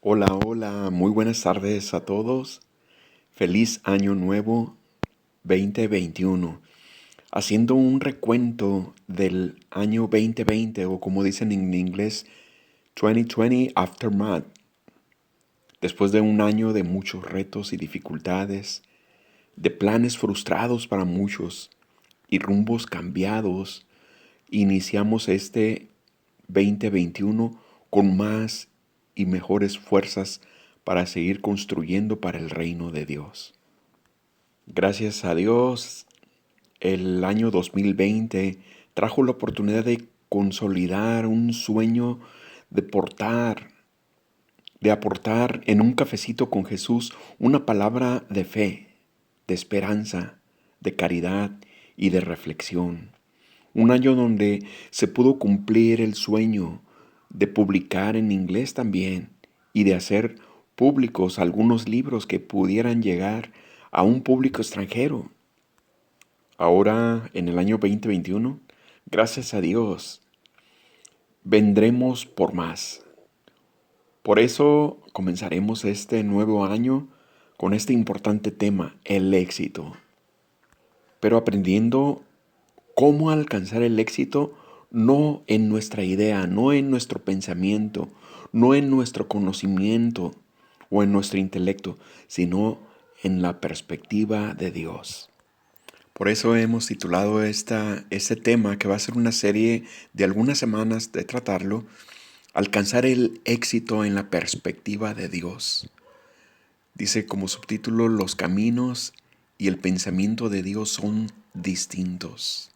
Hola, hola, muy buenas tardes a todos. Feliz año nuevo 2021. Haciendo un recuento del año 2020 o como dicen en inglés, 2020 Aftermath. Después de un año de muchos retos y dificultades, de planes frustrados para muchos y rumbos cambiados, iniciamos este 2021 con más y mejores fuerzas para seguir construyendo para el reino de Dios. Gracias a Dios, el año 2020 trajo la oportunidad de consolidar un sueño de portar, de aportar en un cafecito con Jesús una palabra de fe, de esperanza, de caridad y de reflexión. Un año donde se pudo cumplir el sueño de publicar en inglés también y de hacer públicos algunos libros que pudieran llegar a un público extranjero. Ahora, en el año 2021, gracias a Dios, vendremos por más. Por eso comenzaremos este nuevo año con este importante tema, el éxito. Pero aprendiendo cómo alcanzar el éxito no en nuestra idea, no en nuestro pensamiento, no en nuestro conocimiento o en nuestro intelecto, sino en la perspectiva de Dios. Por eso hemos titulado este tema, que va a ser una serie de algunas semanas de tratarlo, Alcanzar el éxito en la perspectiva de Dios. Dice como subtítulo, los caminos y el pensamiento de Dios son distintos.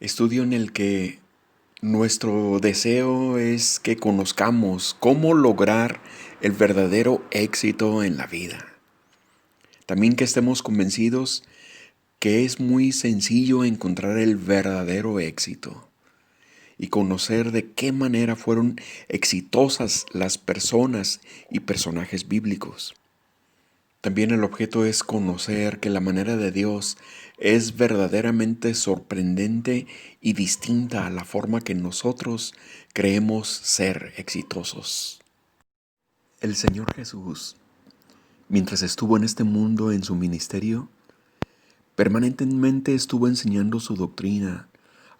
Estudio en el que nuestro deseo es que conozcamos cómo lograr el verdadero éxito en la vida. También que estemos convencidos que es muy sencillo encontrar el verdadero éxito y conocer de qué manera fueron exitosas las personas y personajes bíblicos. También el objeto es conocer que la manera de Dios es verdaderamente sorprendente y distinta a la forma que nosotros creemos ser exitosos. El Señor Jesús, mientras estuvo en este mundo en su ministerio, permanentemente estuvo enseñando su doctrina,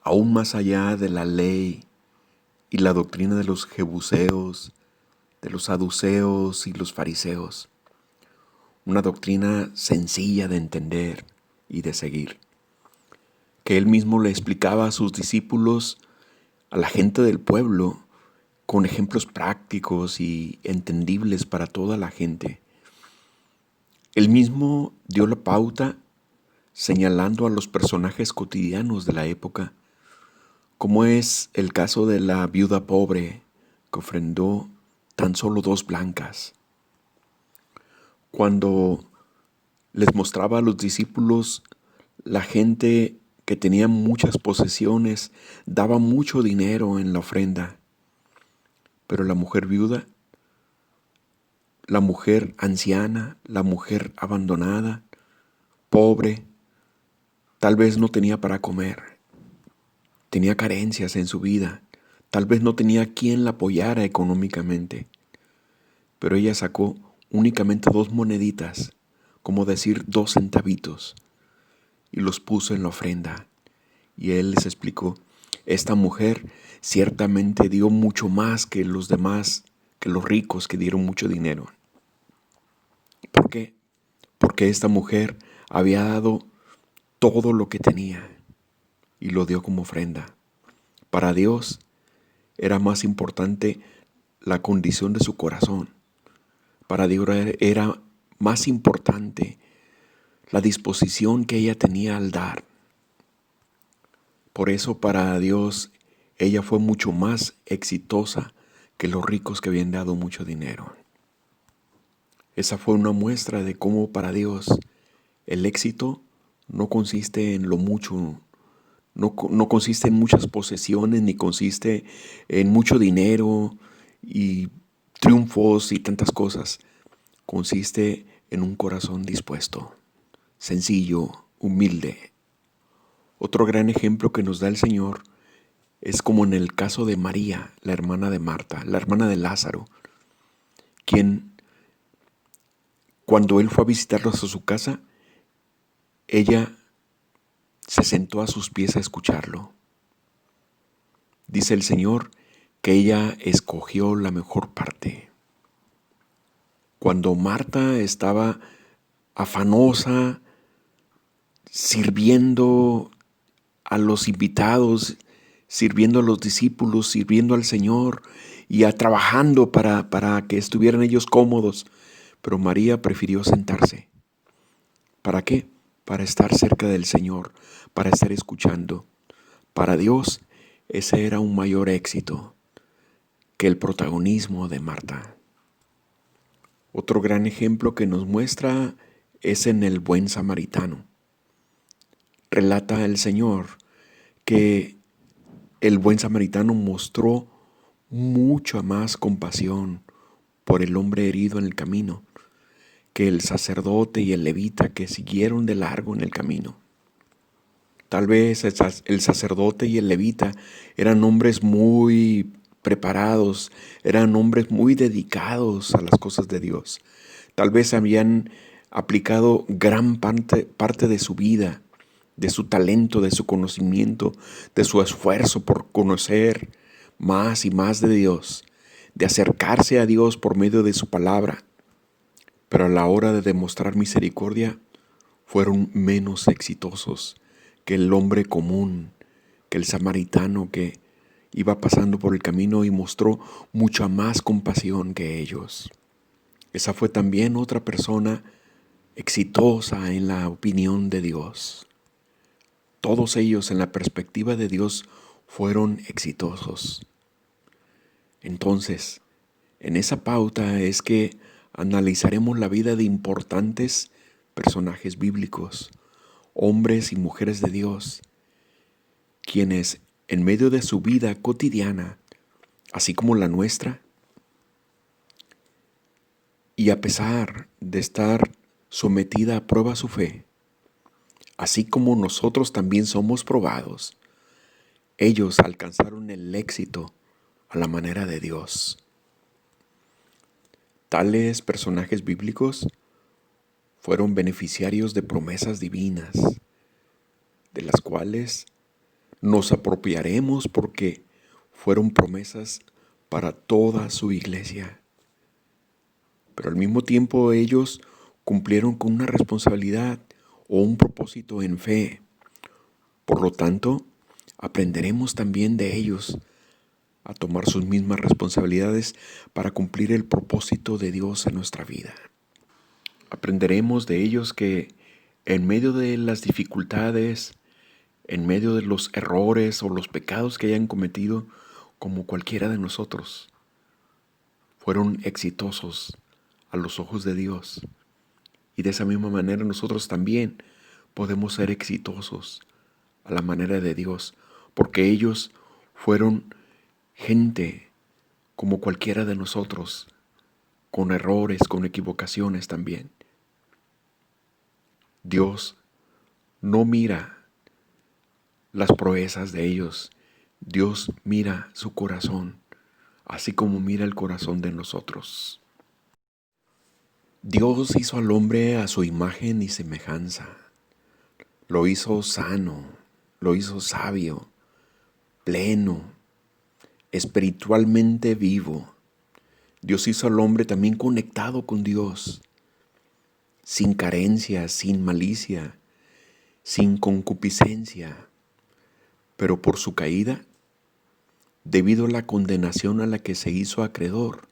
aún más allá de la ley y la doctrina de los jebuseos, de los saduceos y los fariseos. Una doctrina sencilla de entender y de seguir, que él mismo le explicaba a sus discípulos, a la gente del pueblo, con ejemplos prácticos y entendibles para toda la gente. Él mismo dio la pauta señalando a los personajes cotidianos de la época, como es el caso de la viuda pobre que ofrendó tan solo 2 blancas. Cuando les mostraba a los discípulos, la gente que tenía muchas posesiones daba mucho dinero en la ofrenda, pero la mujer viuda, la mujer anciana, la mujer abandonada, pobre, tal vez no tenía para comer, tenía carencias en su vida, tal vez no tenía quien la apoyara económicamente, pero ella sacó únicamente 2 moneditas, como decir 2 centavitos, y los puso en la ofrenda. Y él les explicó, esta mujer ciertamente dio mucho más que los demás, que los ricos que dieron mucho dinero. ¿Por qué? Porque esta mujer había dado todo lo que tenía y lo dio como ofrenda. Para Dios era más importante la condición de su corazón. Para Dios era más importante la disposición que ella tenía al dar. Por eso para Dios ella fue mucho más exitosa que los ricos que habían dado mucho dinero. Esa fue una muestra de cómo para Dios el éxito no consiste en lo mucho, no consiste en muchas posesiones, ni consiste en mucho dinero y triunfos y tantas cosas. Consiste en un corazón dispuesto, sencillo, humilde. Otro gran ejemplo que nos da el Señor es como en el caso de María, la hermana de Marta, la hermana de Lázaro. quien cuando él fue a visitarlos a su casa, ella se sentó a sus pies a escucharlo. Dice el Señor que ella escogió la mejor parte. Cuando Marta estaba afanosa, sirviendo a los invitados, sirviendo a los discípulos, sirviendo al Señor y trabajando para que estuvieran ellos cómodos, pero María prefirió sentarse. ¿Para qué? Para estar cerca del Señor, para estar escuchando. Para Dios, ese era un mayor éxito que el protagonismo de Marta. Otro gran ejemplo que nos muestra es en el buen samaritano. Relata el Señor que el buen samaritano mostró mucha más compasión por el hombre herido en el camino que el sacerdote y el levita que siguieron de largo en el camino. Tal vez el sacerdote y el levita eran hombres muy preparados, eran hombres muy dedicados a las cosas de Dios. Tal vez habían aplicado gran parte de su vida, de su talento, de su conocimiento, de su esfuerzo por conocer más y más de Dios, de acercarse a Dios por medio de su palabra. Pero a la hora de demostrar misericordia, fueron menos exitosos que el hombre común, que el samaritano que iba pasando por el camino y mostró mucha más compasión que ellos. Esa fue también otra persona exitosa en la opinión de Dios. Todos ellos en la perspectiva de Dios fueron exitosos. Entonces, en esa pauta es que analizaremos la vida de importantes personajes bíblicos, hombres y mujeres de Dios, quienes en medio de su vida cotidiana, así como la nuestra, y a pesar de estar sometida a prueba su fe, así como nosotros también somos probados, ellos alcanzaron el éxito a la manera de Dios. Tales personajes bíblicos fueron beneficiarios de promesas divinas, de las cuales nos apropiaremos porque fueron promesas para toda su iglesia. Pero al mismo tiempo ellos cumplieron con una responsabilidad o un propósito en fe. Por lo tanto, aprenderemos también de ellos a tomar sus mismas responsabilidades para cumplir el propósito de Dios en nuestra vida. Aprenderemos de ellos que en medio de las dificultades, en medio de los errores o los pecados que hayan cometido, como cualquiera de nosotros, fueron exitosos a los ojos de Dios. Y de esa misma manera nosotros también podemos ser exitosos a la manera de Dios, porque ellos fueron gente como cualquiera de nosotros, con errores, con equivocaciones también. Dios no mira las proezas de ellos, Dios mira su corazón, así como mira el corazón de nosotros. Dios hizo al hombre a su imagen y semejanza. Lo hizo sano, lo hizo sabio, pleno, espiritualmente vivo. Dios hizo al hombre también conectado con Dios, sin carencia, sin malicia, sin concupiscencia. Pero por su caída, debido a la condenación a la que se hizo acreedor,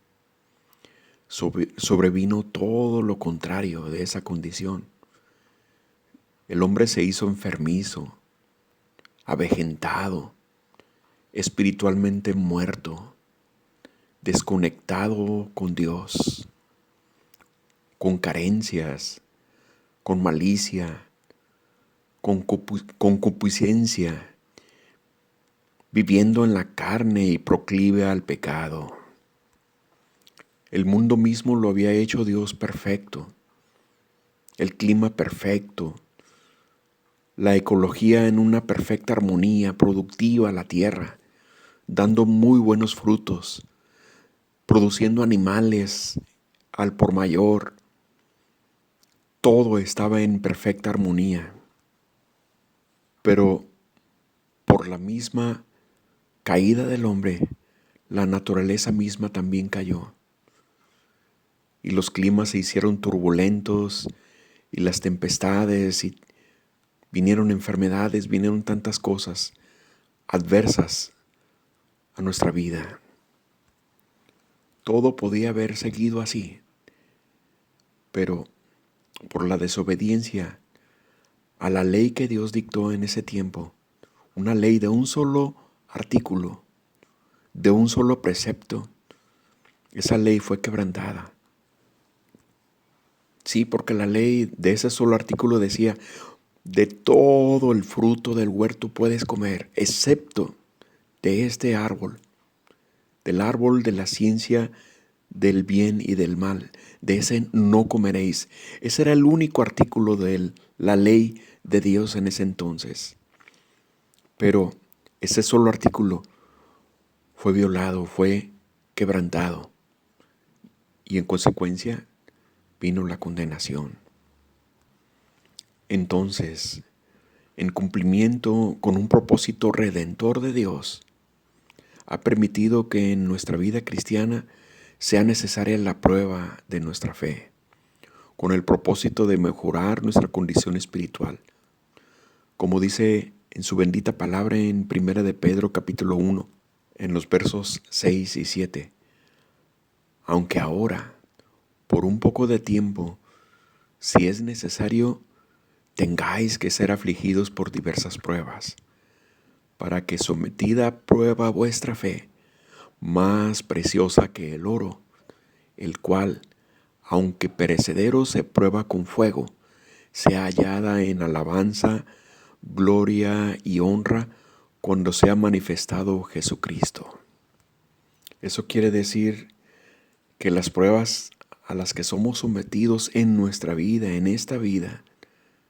sobrevino todo lo contrario de esa condición. El hombre se hizo enfermizo, avejentado, espiritualmente muerto, desconectado con Dios, con carencias, con malicia, con concupiscencia, viviendo en la carne y proclive al pecado. El mundo mismo lo había hecho Dios perfecto, el clima perfecto, la ecología en una perfecta armonía productiva a la tierra, dando muy buenos frutos, produciendo animales al por mayor, todo estaba en perfecta armonía. Pero por la misma caída del hombre, la naturaleza misma también cayó. Y los climas se hicieron turbulentos, y las tempestades, y vinieron enfermedades, vinieron tantas cosas adversas a nuestra vida. Todo podía haber seguido así, pero por la desobediencia a la ley que Dios dictó en ese tiempo, una ley de un solo artículo, de un solo precepto, esa ley fue quebrantada. Sí, porque la ley de ese solo artículo decía, de todo el fruto del huerto puedes comer, excepto de este árbol, del árbol de la ciencia del bien y del mal. De ese no comeréis. Ese era el único artículo de la ley de Dios en ese entonces. Pero ese solo artículo fue violado, fue quebrantado. Y en consecuencia vino la condenación. Entonces, en cumplimiento con un propósito redentor de Dios, ha permitido que en nuestra vida cristiana sea necesaria la prueba de nuestra fe, con el propósito de mejorar nuestra condición espiritual. Como dice en su bendita palabra en 1 de Pedro capítulo 1, en los versos 6 y 7. Aunque ahora, por un poco de tiempo, si es necesario, tengáis que ser afligidos por diversas pruebas, para que sometida a prueba vuestra fe, más preciosa que el oro, el cual, aunque perecedero se prueba con fuego, sea hallada en alabanza, gloria y honra cuando sea manifestado Jesucristo. Eso quiere decir que las pruebas a las que somos sometidos en nuestra vida, en esta vida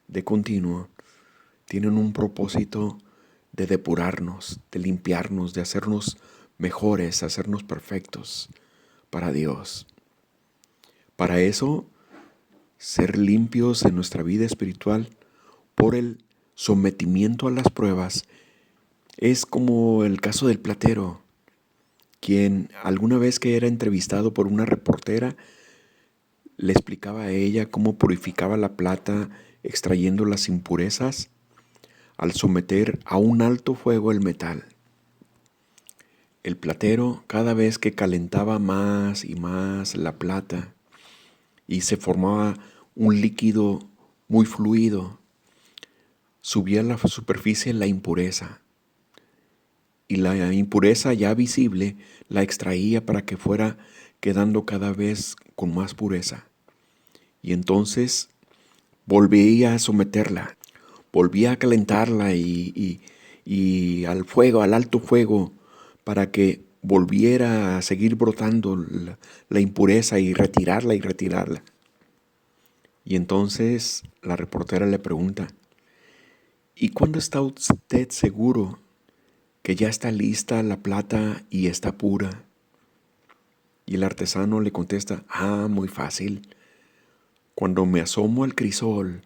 de continuo, tienen un propósito de depurarnos, de limpiarnos, de hacernos mejores, hacernos perfectos para Dios. Para eso, ser limpios en nuestra vida espiritual por el sometimiento a las pruebas es como el caso del platero, quien alguna vez que era entrevistado por una reportera, le explicaba a ella cómo purificaba la plata extrayendo las impurezas al someter a un alto fuego el metal. El platero, cada vez que calentaba más y más la plata y se formaba un líquido muy fluido, subía a la superficie la impureza, y la impureza ya visible la extraía para que fuera quedando cada vez con más pureza. Y entonces volvía a someterla, volvía a calentarla y al fuego, al alto fuego, para que volviera a seguir brotando la impureza y retirarla y retirarla. Y entonces la reportera le pregunta, ¿y cuándo está usted seguro que ya está lista la plata y está pura? Y el artesano le contesta, muy fácil. Cuando me asomo al crisol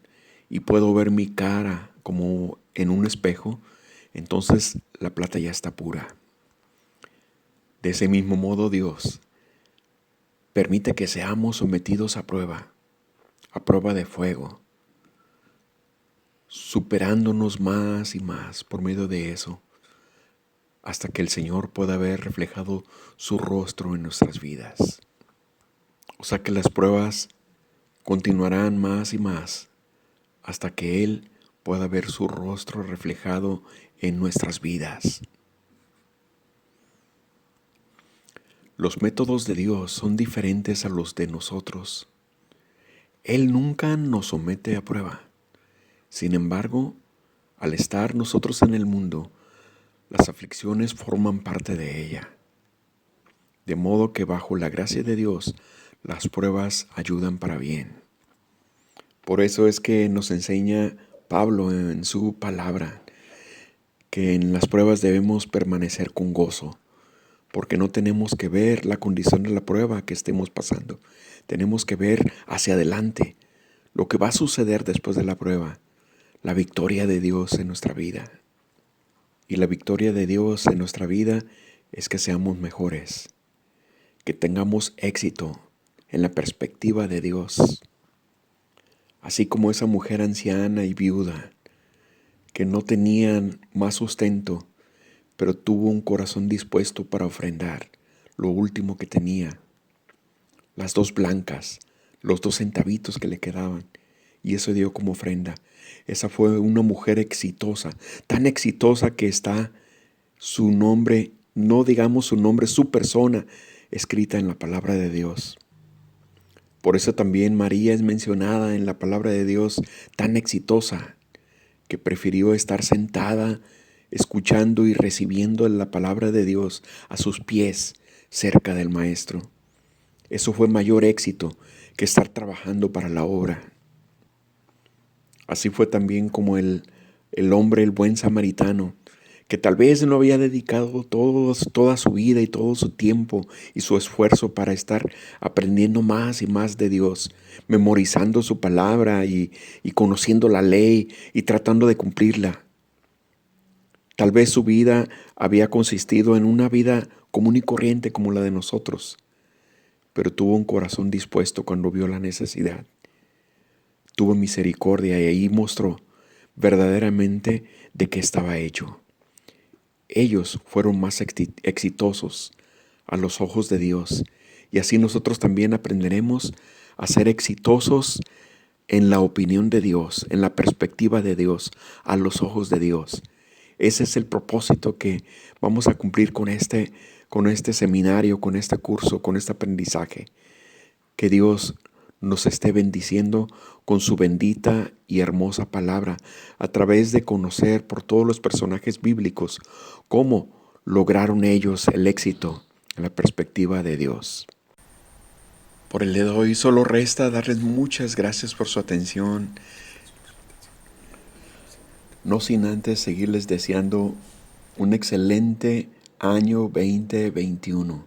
y puedo ver mi cara como en un espejo, entonces la plata ya está pura. De ese mismo modo Dios permite que seamos sometidos a prueba de fuego, superándonos más y más por medio de eso, hasta que el Señor pueda ver reflejado su rostro en nuestras vidas. O sea que las pruebas continuarán más y más hasta que Él pueda ver su rostro reflejado en nuestras vidas. Los métodos de Dios son diferentes a los de nosotros. Él nunca nos somete a prueba. Sin embargo, al estar nosotros en el mundo, las aflicciones forman parte de ella. De modo que bajo la gracia de Dios, las pruebas ayudan para bien. Por eso es que nos enseña Pablo en su palabra que en las pruebas debemos permanecer con gozo, porque no tenemos que ver la condición de la prueba que estemos pasando. Tenemos que ver hacia adelante lo que va a suceder después de la prueba, la victoria de Dios en nuestra vida. Y la victoria de Dios en nuestra vida es que seamos mejores, que tengamos éxito en la perspectiva de Dios. Así como esa mujer anciana y viuda que no tenían más sustento, pero tuvo un corazón dispuesto para ofrendar lo último que tenía, las 2 blancas, los 2 centavitos que le quedaban, y eso dio como ofrenda. Esa fue una mujer exitosa, tan exitosa que está su nombre, no digamos su nombre, su persona, escrita en la palabra de Dios. Por eso también María es mencionada en la palabra de Dios, tan exitosa, que prefirió estar sentada, escuchando y recibiendo la palabra de Dios a sus pies, cerca del Maestro. Eso fue mayor éxito que estar trabajando para la obra. Así fue también como el hombre, el buen samaritano, que tal vez no había dedicado toda su vida y todo su tiempo y su esfuerzo para estar aprendiendo más y más de Dios, memorizando su palabra y conociendo la ley y tratando de cumplirla. Tal vez su vida había consistido en una vida común y corriente como la de nosotros, pero tuvo un corazón dispuesto cuando vio la necesidad. Tuvo misericordia y ahí mostró verdaderamente de qué estaba hecho. Ellos fueron más exitosos a los ojos de Dios, y así nosotros también aprenderemos a ser exitosos en la opinión de Dios, en la perspectiva de Dios, a los ojos de Dios. Ese es el propósito que vamos a cumplir con este seminario, con este curso, con este aprendizaje. Que Dios nos esté bendiciendo con su bendita y hermosa palabra a través de conocer por todos los personajes bíblicos cómo lograron ellos el éxito en la perspectiva de Dios. Por el día de hoy solo resta darles muchas gracias por su atención, no sin antes seguirles deseando un excelente año 2021.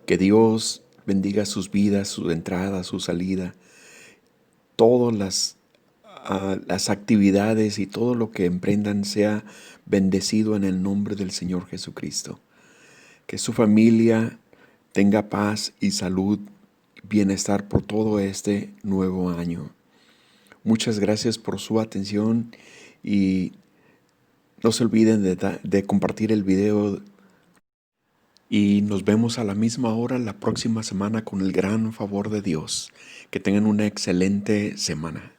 Que Dios bendiga sus vidas, su entrada, su salida, todas las actividades y todo lo que emprendan sea bendecido en el nombre del Señor Jesucristo. Que su familia tenga paz y salud, bienestar por todo este nuevo año. Muchas gracias por su atención y no se olviden de compartir el video. Y nos vemos a la misma hora la próxima semana con el gran favor de Dios. Que tengan una excelente semana.